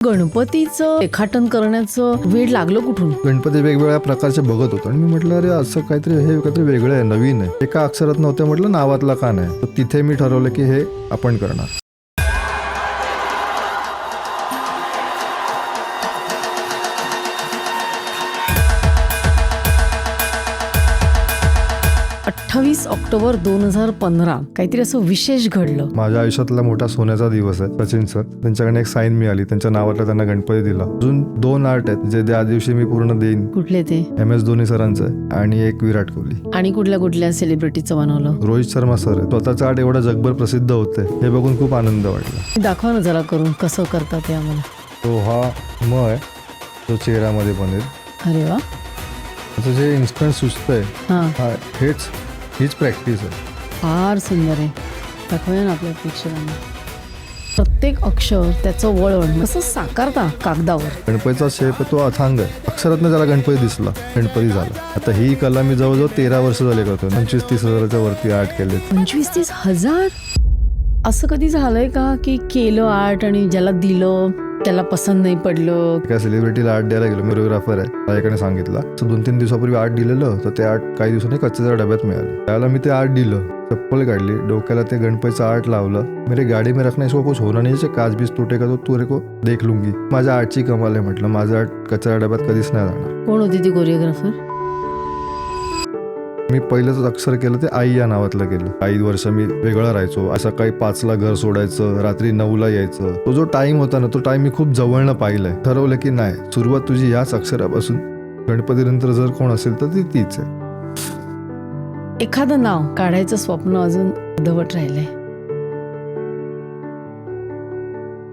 गणपतीचं रेखाटन करण्याचं वेळ लागलं कुठून? गणपती वेगवेगळ्या प्रकारचे बघत होतो आणि मी म्हटलं अरे असं काहीतरी हे काहीतरी वेगळं आहे, नवीन आहे. एका अक्षरात नव्हतं, म्हटलं नावातला का नाही. तर तिथे मी ठरवलं की हे आपण करणार. ऑक्टोबर 2015 काहीतरी असं विशेष घडलं. माझ्या आयुष्यातला मोठा सोन्याचा दिवस आहे. सचिन सर त्यांच्याकडे एक साईन मिळाली, त्यांच्या नावातला त्यांना गणपती दिला. अजून 2 आर्ट आहेत जे त्या दिवशी मी पूर्ण देईन. कुठले ते? MS धोनी सरांचं आहे आणि एक विराट कोहली. आणि कुठल्या कुठल्या सेलिब्रिटीचं बनवलं? रोहित शर्मा सर आहे. स्वतःचं आर्ट एवढं जगभर प्रसिद्ध होते हे बघून खूप आनंद वाटला. दाखवा ना जरा करून कसं करतात ते आम्हाला. तो हा म आहे, तो चेहऱ्यामध्ये बनेल. अरे वा, असं जे इन्स्टंट सुचतंय हा, हीच प्रॅक्टिस आहे. फार सुंदर आहे. दाखवूया ना आपल्या प्रेक्षकांना. प्रत्येक अक्षर त्याचं वळण कसं साकारता कागदावर. गणपतीचा शेप तो अथांग आहे. अक्षरातनं त्याला गणपती दिसला, गणपती झाला. आता ही कला मी जवळजवळ 13 वर्ष झाले करतो. 25-30 हजाराच्या वरती आर्ट केले. 25-30 हजार? असं कधी झालंय का की केलं आर्ट आणि ज्याला दिलं त्याला पसंत नाही पडलं? एका सेलिब्रिटीला आर्ट द्यायला गेलो. कोरिओग्राफर आहे, माझ्याकडे सांगितलं. 2-3 दिवसापूर्वी आर्ट दिलेलं, तर ते आर्ट काही दिवसांनी कचऱ्याच्या डब्यात मिळालं. त्याला मी ते आर्ट दिलं, चप्पल काढली, डोक्याला ते गणपतीचं आर्ट लावलं. मेरे गाडी में रखने इसको कुछ होना नहीं, काच बीच तुटेगा तो तुरे को देख लूंगी. माझ्या आर्टची कमाल आहे म्हटलं. माझं आर्ट कचऱ्याच्या डब्यात कधीच नाही जाणार. कोण होती ती कोरिओग्राफर? मी पहिलंच अक्षर केलं ते आई या नावातलं केलं. 5 वर्ष मी वेगळं राहायचो. सकाळी 5ला घर सोडायचं, रात्री 9ला यायचं. तो जो टाइम होता ना, तो टाइम मी खूप जवळनं पाहिलंय. ठरवलं की नाही, सुरुवात तुझी याच अक्षरापासून. गणपतीनंतर जर कोण असेल तर ती तीच आहे. एखादं नाव काढायचं स्वप्न अजून अर्धवट राहिलंय.